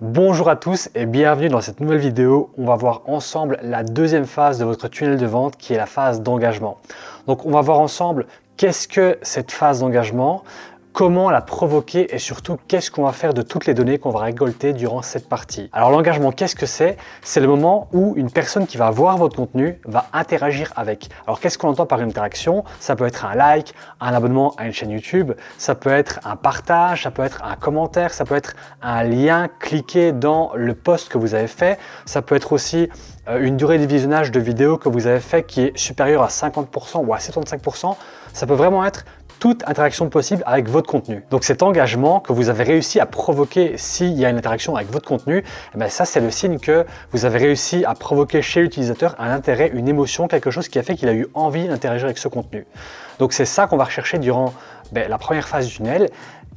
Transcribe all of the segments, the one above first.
Bonjour à tous et bienvenue dans cette nouvelle vidéo. On va voir ensemble la deuxième phase de votre tunnel de vente qui est la phase d'engagement. Donc on va voir ensemble qu'est-ce que cette phase d'engagement, comment la provoquer et surtout qu'est-ce qu'on va faire de toutes les données qu'on va récolter durant cette partie. Alors l'engagement, qu'est-ce que c'est? C'est le moment où une personne qui va voir votre contenu va interagir avec. Alors qu'est-ce qu'on entend par une interaction? Ça peut être un like, un abonnement à une chaîne YouTube, ça peut être un partage, ça peut être un commentaire, ça peut être un lien cliqué dans le post que vous avez fait, ça peut être aussi une durée de visionnage de vidéo que vous avez fait qui est supérieure à 50% ou à 75%. Ça peut vraiment être toute interaction possible avec votre contenu. Donc cet engagement que vous avez réussi à provoquer s'il y a une interaction avec votre contenu, ça c'est le signe que vous avez réussi à provoquer chez l'utilisateur un intérêt, une émotion, quelque chose qui a fait qu'il a eu envie d'interagir avec ce contenu. Donc c'est ça qu'on va rechercher durant la première phase du tunnel.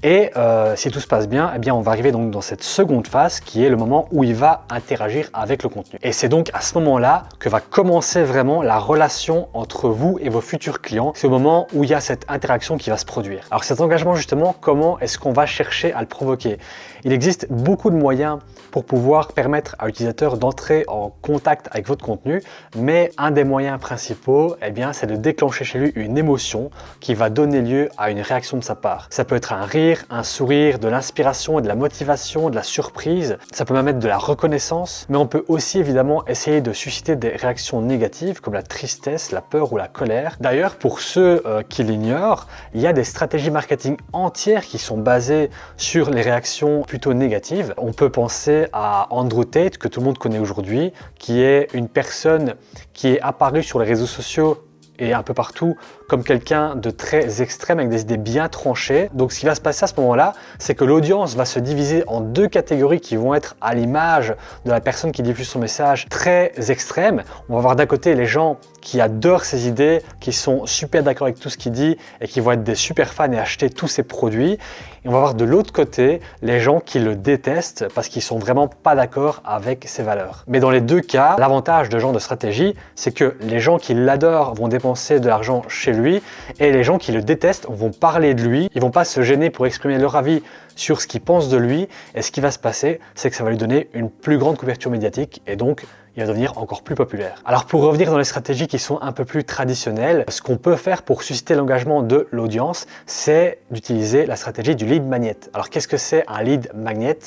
Et si tout se passe bien, on va arriver donc dans cette seconde phase qui est le moment où il va interagir avec le contenu. Et c'est donc à ce moment-là que va commencer vraiment la relation entre vous et vos futurs clients. C'est au moment où il y a cette interaction qui va se produire. Alors cet engagement justement, comment est-ce qu'on va chercher à le provoquer? Il existe beaucoup de moyens pour pouvoir permettre à l'utilisateur d'entrer en contact avec votre contenu, mais un des moyens principaux, c'est de déclencher chez lui une émotion qui va donner lieu à une réaction de sa part. Ça peut être un rire, un sourire, de l'inspiration, de la motivation, de la surprise, ça peut même être de la reconnaissance, mais on peut aussi évidemment essayer de susciter des réactions négatives comme la tristesse, la peur ou la colère. D'ailleurs, pour ceux qui l'ignorent, il y a des stratégies marketing entières qui sont basées sur les réactions plutôt négatives. On peut penser à Andrew Tate, que tout le monde connaît aujourd'hui, qui est une personne qui est apparue sur les réseaux sociaux et un peu partout comme quelqu'un de très extrême avec des idées bien tranchées. Donc ce qui va se passer à ce moment-là, c'est que l'audience va se diviser en deux catégories qui vont être à l'image de la personne qui diffuse son message très extrême. On va voir d'un côté les gens qui adorent ses idées, qui sont super d'accord avec tout ce qu'il dit et qui vont être des super fans et acheter tous ses produits. Et on va voir de l'autre côté les gens qui le détestent parce qu'ils sont vraiment pas d'accord avec ses valeurs. Mais dans les deux cas, l'avantage de ce genre de stratégie, c'est que les gens qui l'adorent vont dépenser de l'argent chez lui et les gens qui le détestent vont parler de lui. Ils vont pas se gêner pour exprimer leur avis sur ce qu'ils pensent de lui. Et ce qui va se passer, c'est que ça va lui donner une plus grande couverture médiatique et donc il va devenir encore plus populaire. Alors pour revenir dans les stratégies qui sont un peu plus traditionnelles, ce qu'on peut faire pour susciter l'engagement de l'audience, c'est d'utiliser la stratégie du lead magnet. Alors qu'est-ce que c'est un lead magnet?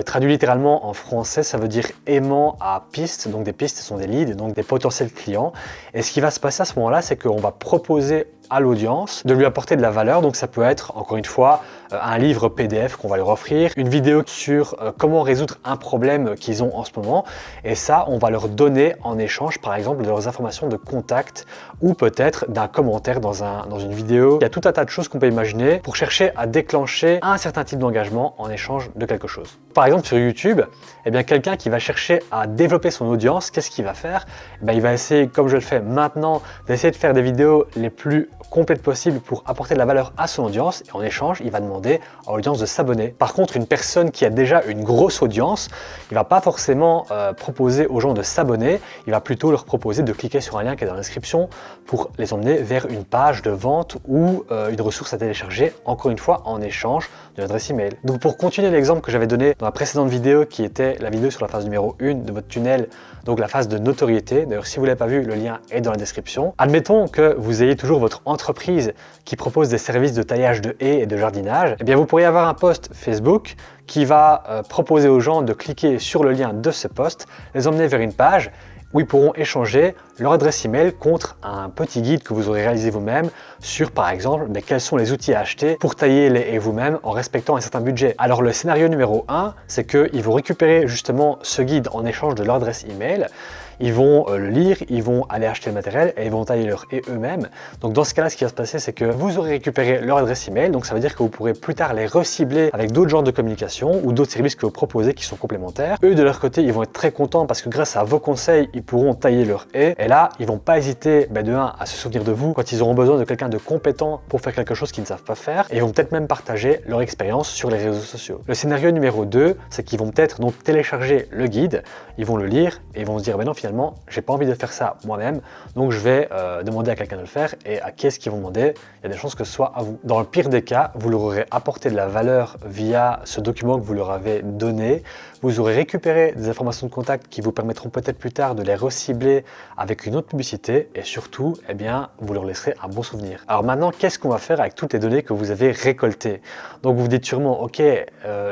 Traduit littéralement en français, ça veut dire aimant à piste. Donc des pistes sont des leads, donc des potentiels clients. Et ce qui va se passer à ce moment-là, c'est qu'on va proposer à l'audience de lui apporter de la valeur. Donc ça peut être, encore une fois, un livre PDF qu'on va leur offrir, une vidéo sur comment résoudre un problème qu'ils ont en ce moment. Et ça, on va leur donner en échange, par exemple, de leurs informations de contact ou peut-être d'un commentaire dans une vidéo. Il y a tout un tas de choses qu'on peut imaginer pour chercher à déclencher un certain type d'engagement en échange de quelque chose. Par exemple, sur YouTube, quelqu'un qui va chercher à développer son audience, qu'est-ce qu'il va faire? Il va essayer, comme je le fais maintenant, d'essayer de faire des vidéos les plus complètes possibles pour apporter de la valeur à son audience et en échange, il va demander à l'audience de s'abonner. Par contre, une personne qui a déjà une grosse audience, il va pas forcément proposer aux gens de s'abonner, il va plutôt leur proposer de cliquer sur un lien qui est dans la description pour les emmener vers une page de vente ou une ressource à télécharger, encore une fois en échange de l'adresse email. Donc pour continuer l'exemple que j'avais donné dans la précédente vidéo qui était la vidéo sur la phase numéro 1 de votre tunnel, donc la phase de notoriété, d'ailleurs si vous ne l'avez pas vu, le lien est dans la description. Admettons que vous ayez toujours votre entreprise qui propose des services de taillage de haies et de jardinage, vous pourriez avoir un post Facebook qui va proposer aux gens de cliquer sur le lien de ce post, les emmener vers une page où ils pourront échanger leur adresse email contre un petit guide que vous aurez réalisé vous-même sur par exemple quels sont les outils à acheter pour tailler les haies vous-même en respectant un certain budget. Alors le scénario numéro 1, c'est qu'ils vont récupérer justement ce guide en échange de leur adresse email. Ils vont le lire, ils vont aller acheter le matériel et ils vont tailler leurs haies eux-mêmes. Donc dans ce cas-là, ce qui va se passer, c'est que vous aurez récupéré leur adresse email, donc ça veut dire que vous pourrez plus tard les recibler avec d'autres genres de communication ou d'autres services que vous proposez qui sont complémentaires. Eux, de leur côté, ils vont être très contents parce que grâce à vos conseils, ils pourront tailler leurs haies. Et là, ils vont pas hésiter de un à se souvenir de vous quand ils auront besoin de quelqu'un de compétent pour faire quelque chose qu'ils ne savent pas faire. Et ils vont peut-être même partager leur expérience sur les réseaux sociaux. Le scénario numéro 2, c'est qu'ils vont peut-être donc télécharger le guide, ils vont le lire et ils vont se dire non, finalement, j'ai pas envie de faire ça moi-même, donc je vais demander à quelqu'un de le faire. Et à qui est-ce qu'ils vont demander? Il y a des chances que ce soit à vous. Dans le pire des cas, vous leur aurez apporté de la valeur via ce document que vous leur avez donné. Vous aurez récupéré des informations de contact qui vous permettront peut-être plus tard de les recibler avec une autre publicité et surtout, eh bien, vous leur laisserez un bon souvenir. Alors maintenant, qu'est-ce qu'on va faire avec toutes les données que vous avez récoltées? Donc vous vous dites sûrement, ok,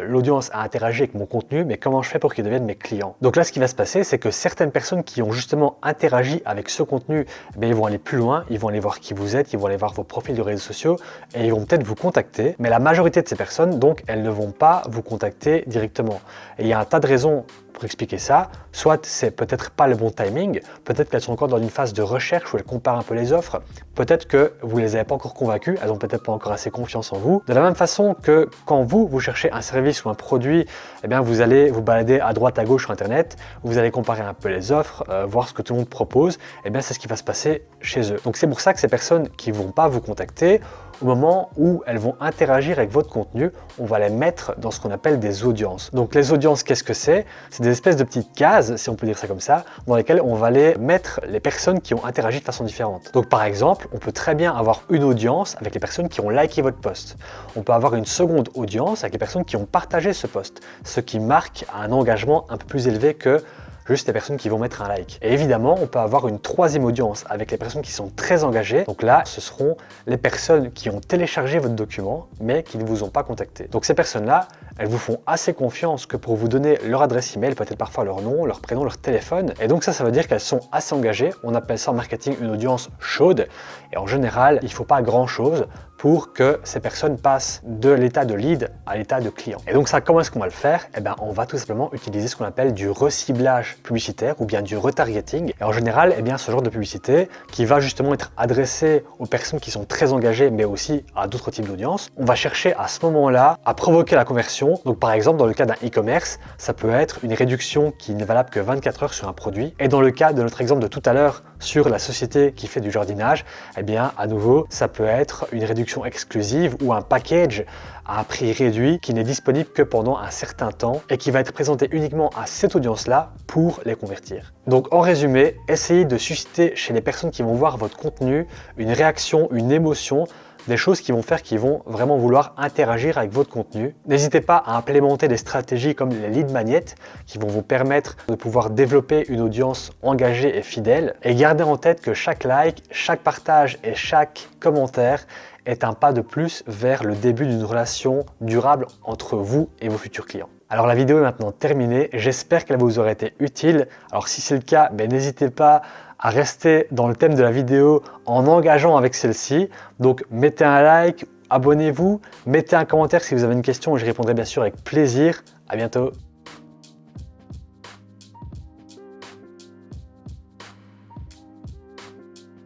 l'audience a interagi avec mon contenu, mais comment je fais pour qu'ils deviennent mes clients? Donc là, ce qui va se passer, c'est que certaines personnes qui ont justement interagi avec ce contenu, eh bien, ils vont aller plus loin, ils vont aller voir qui vous êtes, ils vont aller voir vos profils de réseaux sociaux et ils vont peut-être vous contacter. Mais la majorité de ces personnes, donc, elles ne vont pas vous contacter directement. Et il y a un tas de raisons pour expliquer ça. Soit c'est peut-être pas le bon timing, peut-être qu'elles sont encore dans une phase de recherche où elles comparent un peu les offres, peut-être que vous les avez pas encore convaincues, elles ont peut-être pas encore assez confiance en vous. De la même façon que quand vous cherchez un service ou un produit, eh bien vous allez vous balader à droite à gauche sur internet, vous allez comparer un peu les offres, voir ce que tout le monde propose, eh bien c'est ce qui va se passer chez eux. Donc c'est pour ça que ces personnes qui vont pas vous contacter, au moment où elles vont interagir avec votre contenu, on va les mettre dans ce qu'on appelle des audiences. Donc les audiences, qu'est-ce que c'est? C'est des espèces de petites cases, si on peut dire ça comme ça, dans lesquelles on va aller mettre les personnes qui ont interagi de façon différente. Donc par exemple, on peut très bien avoir une audience avec les personnes qui ont liké votre post. On peut avoir une seconde audience avec les personnes qui ont partagé ce post, ce qui marque un engagement un peu plus élevé que juste les personnes qui vont mettre un like. Et évidemment, on peut avoir une troisième audience avec les personnes qui sont très engagées. Donc là, ce seront les personnes qui ont téléchargé votre document, mais qui ne vous ont pas contacté. Donc ces personnes-là, elles vous font assez confiance que pour vous donner leur adresse email, peut-être parfois leur nom, leur prénom, leur téléphone. Et donc ça veut dire qu'elles sont assez engagées. On appelle ça en marketing une audience chaude. Et en général, il ne faut pas grand-chose pour que ces personnes passent de l'état de lead à l'état de client. Et donc ça, comment est-ce qu'on va le faire? Eh bien, on va tout simplement utiliser ce qu'on appelle du reciblage publicitaire ou bien du retargeting. Et en général, eh bien, ce genre de publicité qui va justement être adressé aux personnes qui sont très engagées, mais aussi à d'autres types d'audience, on va chercher à ce moment-là à provoquer la conversion. Donc par exemple, dans le cas d'un e-commerce, ça peut être une réduction qui n'est valable que 24 heures sur un produit. Et dans le cas de notre exemple de tout à l'heure sur la société qui fait du jardinage, eh bien, à nouveau, ça peut être une réduction exclusive ou un package à un prix réduit qui n'est disponible que pendant un certain temps et qui va être présenté uniquement à cette audience-là pour les convertir. Donc en résumé, essayez de susciter chez les personnes qui vont voir votre contenu une réaction, une émotion, des choses qui vont faire qu'ils vont vraiment vouloir interagir avec votre contenu. N'hésitez pas à implémenter des stratégies comme les lead magnets qui vont vous permettre de pouvoir développer une audience engagée et fidèle. Et gardez en tête que chaque like, chaque partage et chaque commentaire est un pas de plus vers le début d'une relation durable entre vous et vos futurs clients. Alors la vidéo est maintenant terminée, j'espère qu'elle vous aura été utile. Alors si c'est le cas, n'hésitez pas à rester dans le thème de la vidéo en engageant avec celle-ci. Donc mettez un like, abonnez-vous, mettez un commentaire si vous avez une question et je répondrai bien sûr avec plaisir. À bientôt.